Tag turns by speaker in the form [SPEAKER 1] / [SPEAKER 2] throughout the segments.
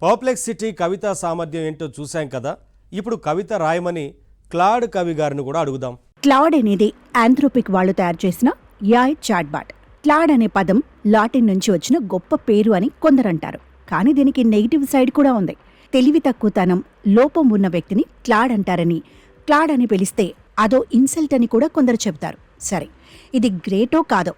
[SPEAKER 1] Perplexity కవితా సామర్థ్యం ఏంటో చూశాం కదా. ఇప్పుడు కవిత రాయమని క్లాడ్ కవి గారిని కూడా అడుగుదాం.
[SPEAKER 2] క్లాడ్ అనేది ఆంథ్రోపిక్ వాళ్ళు తయారు చేసిన యాయ్ చాట్బాట్. క్లాడ్ అనే పదం లాటిన్ నుంచి వచ్చిన గొప్ప పేరు అని కొందరంటారు. కానీ దీనికి నెగిటివ్ సైడ్ కూడా ఉంది. తెలివి తక్కువతనం, లోపం ఉన్న వ్యక్తిని క్లాడ్ అంటారని, క్లాడ్ అని పిలిస్తే అదో ఇన్సల్ట్ అని కూడా కొందరు చెబుతారు. సరే, ఇది గ్రేటో కాదో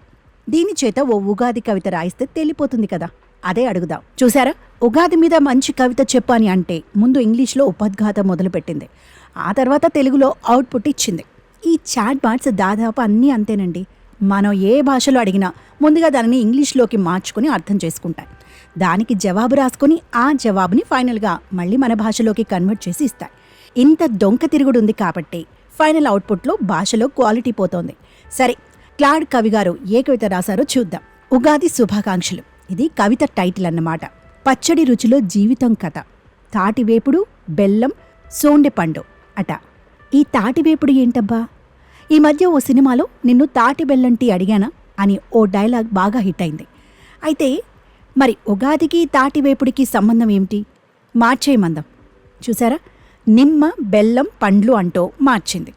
[SPEAKER 2] దీని చేత ఓ ఉగాది కవిత రాయిస్తే తెలిపోతుంది కదా. అదే అడుగుదాం. చూసారా, ఉగాది మీద మంచి కవిత చెప్పని అంటే ముందు ఇంగ్లీష్లో ఉపద్ఘాతం మొదలుపెట్టింది. ఆ తర్వాత తెలుగులో అవుట్పుట్ ఇచ్చింది. ఈ చాట్ బాట్స్ దాదాపు అన్నీ అంతేనండి. మనం ఏ భాషలో అడిగినా ముందుగా దానిని ఇంగ్లీష్లోకి మార్చుకుని అర్థం చేసుకుంటాయి. దానికి జవాబు రాసుకుని ఆ జవాబుని ఫైనల్గా మళ్ళీ మన భాషలోకి కన్వర్ట్ చేసి ఇస్తాయి. ఇంత దొంక తిరుగుడు ఉంది కాబట్టి ఫైనల్ అవుట్పుట్లో భాషలో క్వాలిటీ పోతోంది. సరే, క్లాడ్ కవి గారు ఏ కవిత రాశారో చూద్దాం. ఉగాది శుభాకాంక్షలు. ఇది కవిత టైటిల్ అన్నమాట. పచ్చడి రుచిలో జీవితం కథ. తాటివేపుడు, బెల్లం, సోండె పండు అట. ఈ తాటివేపుడు ఏంటబ్బా? ఈ మధ్య ఓ సినిమాలో నిన్ను తాటి బెల్లం టీ అడిగానా అని ఓ డైలాగ్ బాగా హిట్ అయింది. అయితే మరి ఉగాదికి తాటివేపుడికి సంబంధం ఏమిటి? మార్చేయమందాం. చూసారా, నిమ్మ, బెల్లం, పండ్లు అంటూ మార్చింది.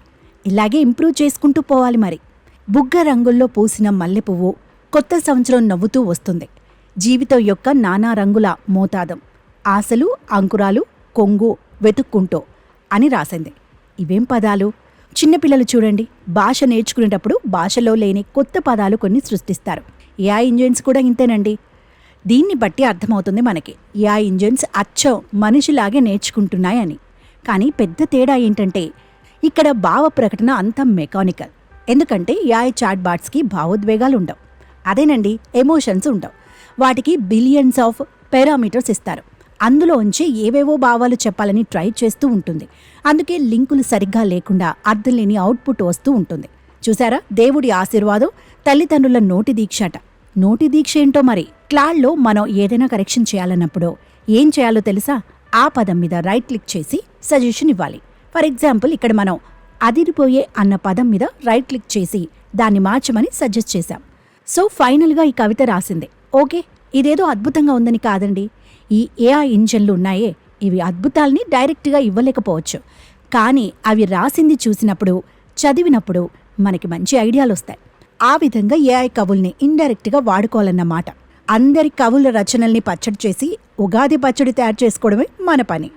[SPEAKER 2] ఇలాగే ఇంప్రూవ్ చేసుకుంటూ పోవాలి. మరి బుగ్గ రంగుల్లో పూసిన మల్లెపువ్వు కొత్త సంవత్సరం నవ్వుతూ వస్తుంది. జీవితం యొక్క నానా రంగుల మోతాదం, ఆశలు, అంకురాలు, కొంగు వెతుక్కుంటూ అని రాసింది. ఇవేం పదాలు! చిన్నపిల్లలు చూడండి, భాష నేర్చుకునేటప్పుడు భాషలో లేని కొత్త పదాలు కొన్ని సృష్టిస్తారు. ఏఐ ఇంజిన్స్ కూడా ఇంతేనండి. దీన్ని బట్టి అర్థమవుతుంది మనకి ఏఐ ఇంజిన్స్ అచ్చం మనిషిలాగే నేర్చుకుంటున్నాయని. కానీ పెద్ద తేడా ఏంటంటే ఇక్కడ భావ ప్రకటన అంతా మెకానికల్. ఎందుకంటే ఏఐ చాట్ బాట్స్కి భావోద్వేగాలు ఉండవు. అదేనండి, ఎమోషన్స్ ఉండవు. వాటికి బిలియన్స్ ఆఫ్ పారామీటర్స్ ఇస్తారు. అందులోంచి ఏవేవో భావాలు చెప్పాలని ట్రై చేస్తూ ఉంటుంది. అందుకే లింకులు సరిగ్గా లేకుండా అర్థం లేని అవుట్పుట్ వస్తూ ఉంటుంది. చూసారా, దేవుడి ఆశీర్వాదం, తల్లిదండ్రుల నోటి దీక్షట. నోటి దీక్ష ఏంటో మరి. క్లాడ్లో మనం ఏదైనా కరెక్షన్ చేయాలన్నప్పుడు ఏం చేయాలో తెలుసా? ఆ పదం మీద రైట్ క్లిక్ చేసి సజెషన్ ఇవ్వాలి. ఫర్ ఎగ్జాంపుల్, ఇక్కడ మనం అదిరిపోయే అన్న పదం మీద రైట్ క్లిక్ చేసి దాన్ని మార్చమని సజెస్ట్ చేశాం. సో ఫైనల్గా ఈ కవిత రాసింది. ఓకే, ఇదేదో అద్భుతంగా ఉందని కాదండి. ఈ ఏఐ ఇంజన్లు ఉన్నాయే, ఇవి అద్భుతాల్ని డైరెక్ట్గా ఇవ్వలేకపోవచ్చు. కానీ అవి రాసింది చూసినప్పుడు, చదివినప్పుడు మనకి మంచి ఐడియాలు వస్తాయి. ఆ విధంగా ఏఐ కవుల్ని ఇండైరెక్ట్గా వాడుకోవాలన్నమాట. అందరి కవుల రచనల్ని పచ్చడి చేసి ఉగాది పచ్చడి తయారు చేసుకోవడమే మన పని.